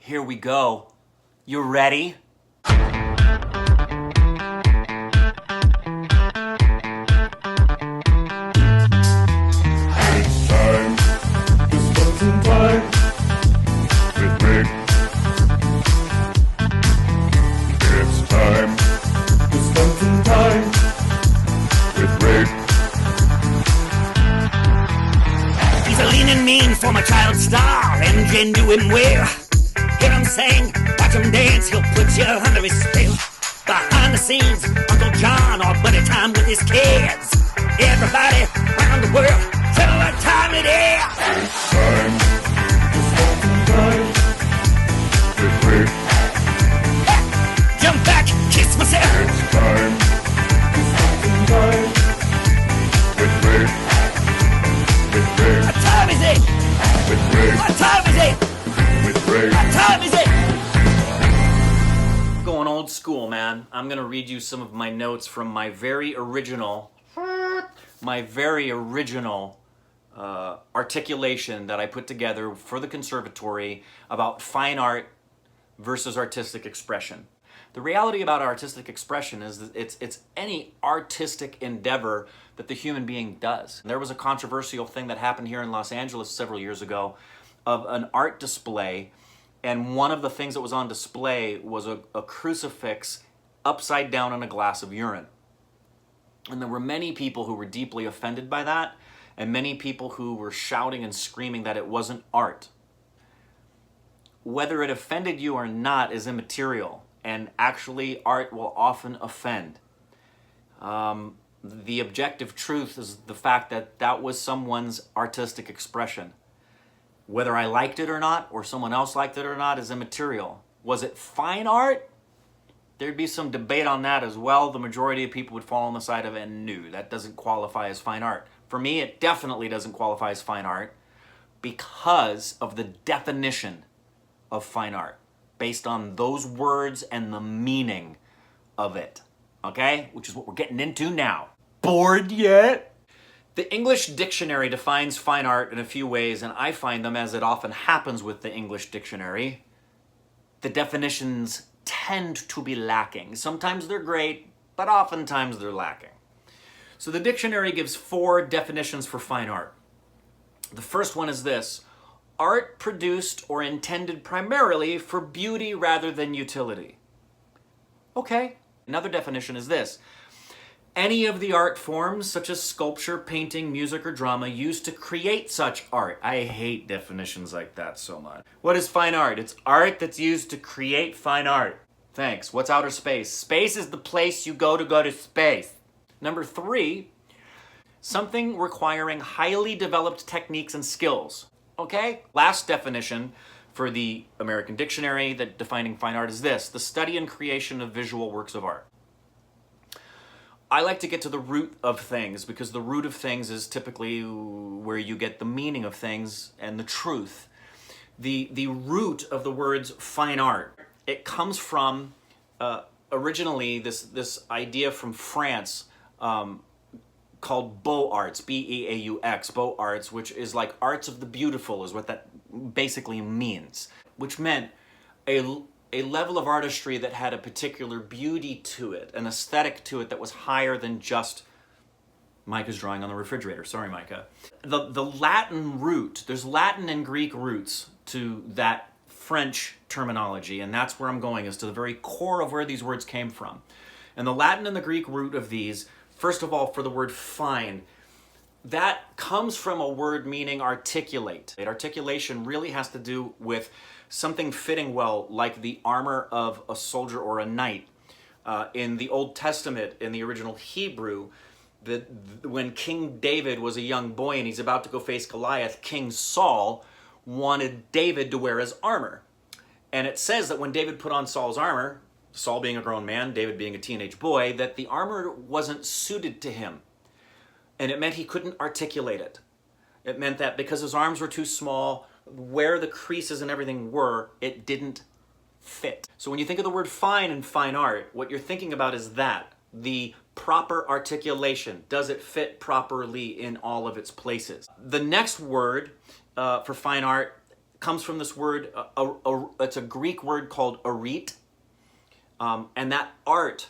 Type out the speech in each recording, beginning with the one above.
Here we go. You ready? Mean former child star, MJ knew him well. Hear him sing, watch him dance, he'll put you under his spell. Behind the scenes, Uncle John, all buddy time with his kids. Everybody around the world, tell what time it is. It's time, it's smoking time. Get ready. Jump back, kiss myself. It's time, it's smoking time. Get ready. What time is it? What time is it? What time is it? Going old school, man. I'm gonna read you some of my notes from my very original articulation that I put together for the conservatory about fine art versus artistic expression. The reality about artistic expression is that it's any artistic endeavor that the human being does. There was a controversial thing that happened here in Los Angeles several years ago of an art display, and one of the things that was on display was a crucifix upside down in a glass of urine. And there were many people who were deeply offended by that, and many people who were shouting and screaming that it wasn't art. Whether it offended you or not is immaterial, and actually art will often offend. The objective truth is the fact that that was someone's artistic expression. Whether I liked it or not, or someone else liked it or not, is immaterial. Was it fine art? There'd be some debate on that as well. The majority of people would fall on the side of it and no, that doesn't qualify as fine art. For me, it definitely doesn't qualify as fine art because of the definition of fine art, based on those words and the meaning of it, okay? Which is what we're getting into now. Bored yet? The English dictionary defines fine art in a few ways, and I find them, as it often happens with the English dictionary, the definitions tend to be lacking. Sometimes they're great, but oftentimes they're lacking. So the dictionary gives 4 definitions for fine art. The first one is this: art produced or intended primarily for beauty rather than utility. Okay. Another definition is this: any of the art forms, such as sculpture, painting, music, or drama, used to create such art. I hate definitions like that so much. What is fine art? It's art that's used to create fine art. Thanks. What's outer space? Space is the place you go to space. Number 3, something requiring highly developed techniques and skills. Okay? Last definition for the American Dictionary that defining fine art is this: the study and creation of visual works of art. I like to get to the root of things because the root of things is typically where you get the meaning of things and the truth. The root of the words fine art, it comes from originally this idea from France called beaux arts, B-E-A-U-X, beaux arts, which is like arts of the beautiful is what that basically means, which meant a level of artistry that had a particular beauty to it, an aesthetic to it that was higher than just Micah's drawing on the refrigerator. Sorry, Micah. The Latin root, there's Latin and Greek roots to that French terminology, and that's where I'm going, is to the very core of where these words came from. And the Latin and the Greek root of these, first of all, for the word fine, that comes from a word meaning articulate. Articulation really has to do with something fitting well, like the armor of a soldier or a knight. In the Old Testament, in the original Hebrew, when King David was a young boy and he's about to go face Goliath, King Saul wanted David to wear his armor. And it says that when David put on Saul's armor, Saul being a grown man, David being a teenage boy, that the armor wasn't suited to him. And it meant he couldn't articulate it. It meant that because his arms were too small, where the creases and everything were, it didn't fit. So when you think of the word fine and fine art, what you're thinking about is that, the proper articulation. Does it fit properly in all of its places? The next word for fine art comes from this word, It's a Greek word called arete. And that art,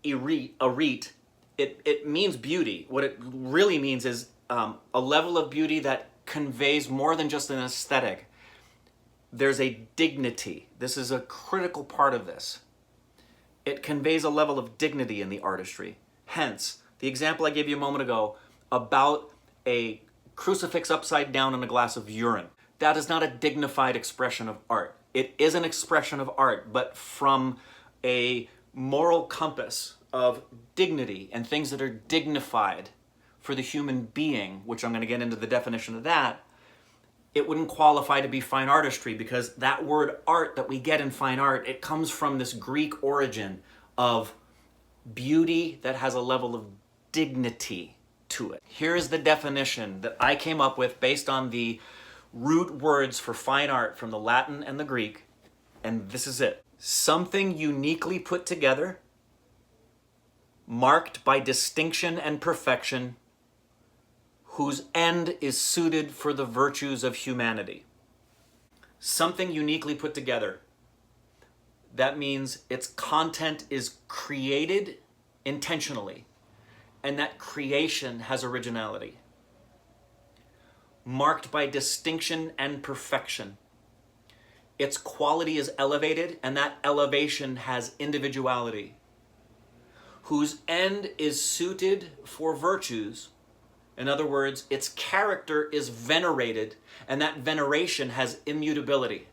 arete, it means beauty. What it really means is a level of beauty that conveys more than just an aesthetic. There's a dignity. This is a critical part of this. It conveys a level of dignity in the artistry. Hence, the example I gave you a moment ago about a crucifix upside down in a glass of urine. That is not a dignified expression of art. It is an expression of art, but from a moral compass of dignity and things that are dignified for the human being, which I'm going to get into the definition of that, it wouldn't qualify to be fine artistry, because that word art that we get in fine art, it comes from this Greek origin of beauty that has a level of dignity to it. Here is the definition that I came up with based on the root words for fine art from the Latin and the Greek, and this is it. Something uniquely put together, marked by distinction and perfection, whose end is suited for the virtues of humanity. Something uniquely put together. That means its content is created intentionally, and that creation has originality. Marked by distinction and perfection. Its quality is elevated, and that elevation has individuality. Whose end is suited for virtues. In other words, its character is venerated, and that veneration has immutability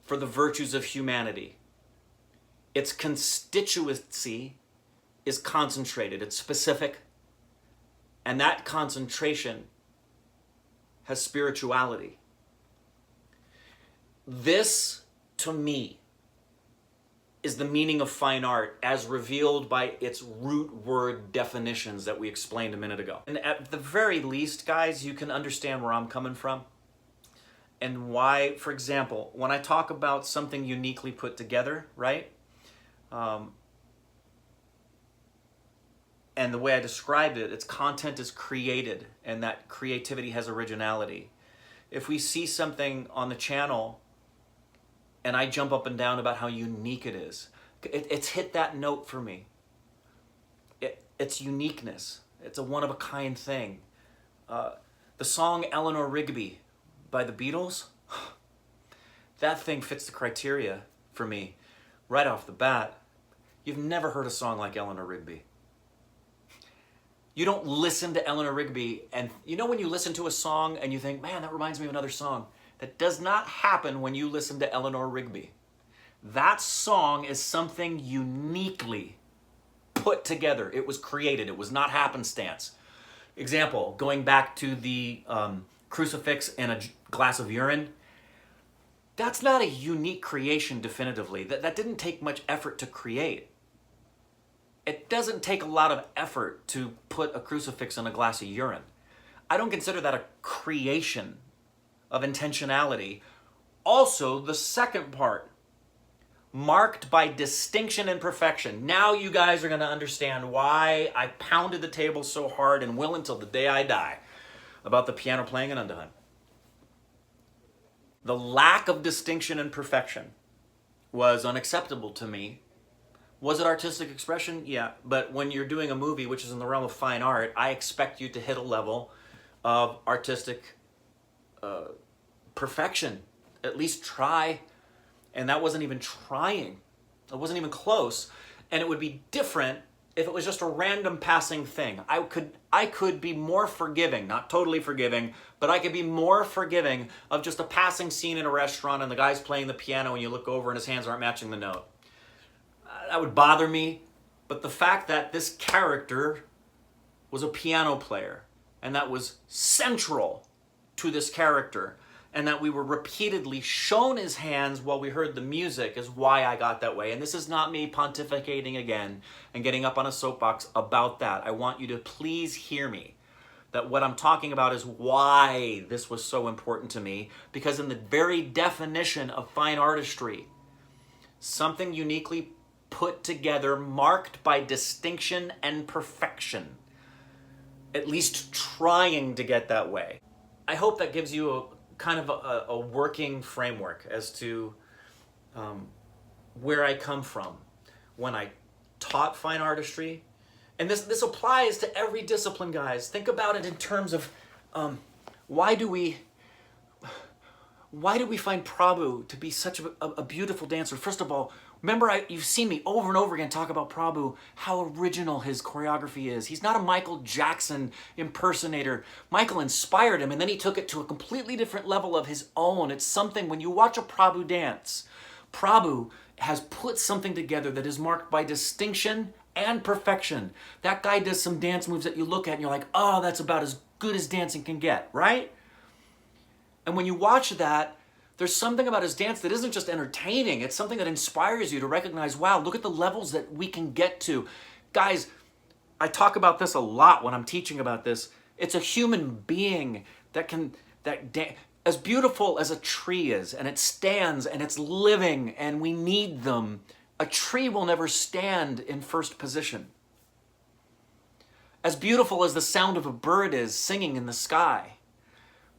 for the virtues of humanity. Its constituency is concentrated, it's specific, and that concentration has spirituality. This, to me, is the meaning of fine art as revealed by its root word definitions that we explained a minute ago. And at the very least, guys, you can understand where I'm coming from and why, for example, when I talk about something uniquely put together, right? And the way I described it, its content is created, and that creativity has originality. If we see something on the channel and I jump up and down about how unique it is, it's hit that note for me. It's uniqueness. It's a one-of-a-kind thing. The song Eleanor Rigby by the Beatles, that thing fits the criteria for me right off the bat. You've never heard a song like Eleanor Rigby. You don't listen to Eleanor Rigby, and you know when you listen to a song and you think, man, that reminds me of another song? That does not happen when you listen to Eleanor Rigby. That song is something uniquely put together. It was created. It was not happenstance. Example, going back to the crucifix and a glass of urine. That's not a unique creation definitively. That didn't take much effort to create. It doesn't take a lot of effort to put a crucifix in a glass of urine. I don't consider that a creation of intentionality. Also, the second part, marked by distinction and perfection. Now you guys are going to understand why I pounded the table so hard and will until the day I die about the piano playing in Undine. The lack of distinction and perfection was unacceptable to me. Was it artistic expression? Yeah, but when you're doing a movie which is in the realm of fine art, I expect you to hit a level of artistic perfection. At least try. And that wasn't even trying. It wasn't even close. And it would be different if it was just a random passing thing. I could be more forgiving, not totally forgiving, but I could be more forgiving of just a passing scene in a restaurant and the guy's playing the piano and you look over and his hands aren't matching the note. That would bother me. But the fact that this character was a piano player and that was central to this character, and that we were repeatedly shown his hands while we heard the music is why I got that way. And this is not me pontificating again and getting up on a soapbox about that. I want you to please hear me. That what I'm talking about is why this was so important to me, because in the very definition of fine artistry, something uniquely put together, marked by distinction and perfection, at least trying to get that way. I hope that gives you kind of a working framework as to where I come from when I taught fine artistry. And this applies to every discipline, guys. Think about it in terms of why do we find Prabhu to be such a beautiful dancer? First of all, remember, you've seen me over and over again talk about Prabhu, how original his choreography is. He's not a Michael Jackson impersonator. Michael inspired him, and then he took it to a completely different level of his own. It's something, when you watch a Prabhu dance, Prabhu has put something together that is marked by distinction and perfection. That guy does some dance moves that you look at and you're like, oh, that's about as good as dancing can get, right? And when you watch that, there's something about his dance that isn't just entertaining. It's something that inspires you to recognize, wow, look at the levels that we can get to. Guys, I talk about this a lot when I'm teaching about this. It's a human being as beautiful as a tree is, and it stands and it's living and we need them. A tree will never stand in first position. As beautiful as the sound of a bird is singing in the sky,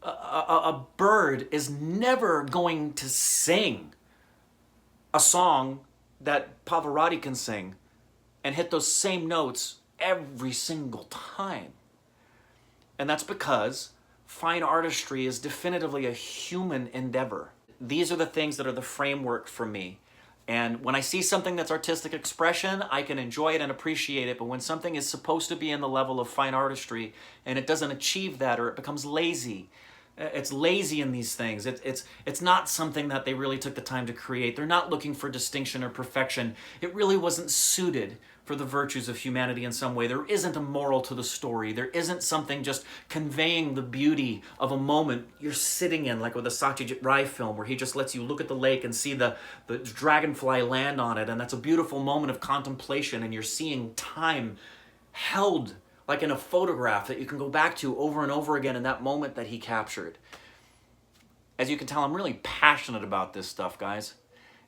a bird is never going to sing a song that Pavarotti can sing and hit those same notes every single time. And that's because fine artistry is definitively a human endeavor. These are the things that are the framework for me. And when I see something that's artistic expression, I can enjoy it and appreciate it. But when something is supposed to be in the level of fine artistry and it doesn't achieve that, or it becomes lazy, it's lazy in these things. It's not something that they really took the time to create. They're not looking for distinction or perfection. It really wasn't suited for the virtues of humanity in some way. There isn't a moral to the story. There isn't something just conveying the beauty of a moment you're sitting in, like with a Satyajit Ray film, where he just lets you look at the lake and see the dragonfly land on it, and that's a beautiful moment of contemplation, and you're seeing time held like in a photograph that you can go back to over and over again in that moment that he captured. As you can tell, I'm really passionate about this stuff, guys.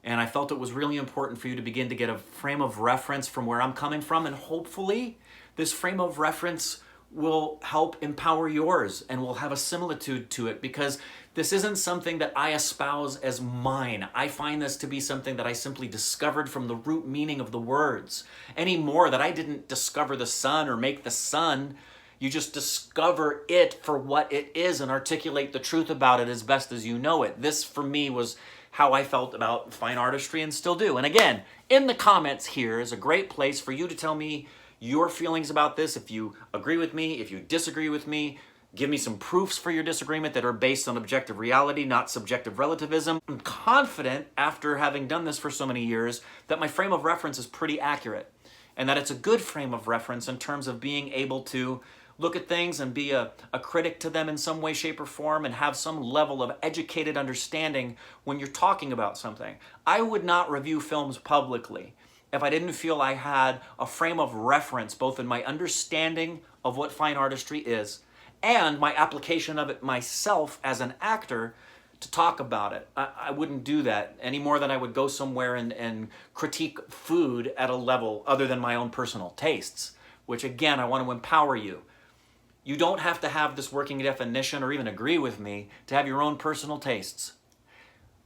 And I felt it was really important for you to begin to get a frame of reference from where I'm coming from, and hopefully this frame of reference will help empower yours and will have a similitude to it, because this isn't something that I espouse as mine. I find this to be something that I simply discovered from the root meaning of the words. Any more that I didn't discover the sun or make the sun. You just discover it for what it is and articulate the truth about it as best as you know it. This, for me, was how I felt about fine artistry and still do. And again, in the comments here is a great place for you to tell me your feelings about this. If you agree with me, if you disagree with me, give me some proofs for your disagreement that are based on objective reality, not subjective relativism. I'm confident, after having done this for so many years, that my frame of reference is pretty accurate, and that it's a good frame of reference in terms of being able to look at things and be a critic to them in some way, shape, or form, and have some level of educated understanding when you're talking about something. I would not review films publicly if I didn't feel I had a frame of reference, both in my understanding of what fine artistry is and my application of it myself as an actor to talk about it. I wouldn't do that any more than I would go somewhere and critique food at a level other than my own personal tastes, which again, I want to empower you. You don't have to have this working definition or even agree with me to have your own personal tastes.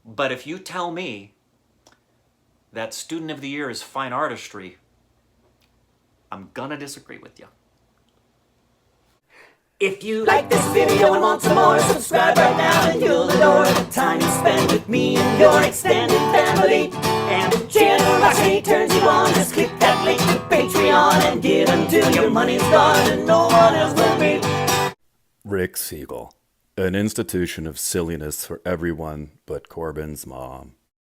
But if you tell me that Student of the Year is fine artistry, I'm gonna disagree with you. If you like this video and want some more, subscribe right now and you'll adore the time you spend with me and your extended family. And if generosity turns you on, just click that link to Patreon and give until your money's gone and no one else will be. Rick Siegel, an institution of silliness for everyone but Corbin's mom.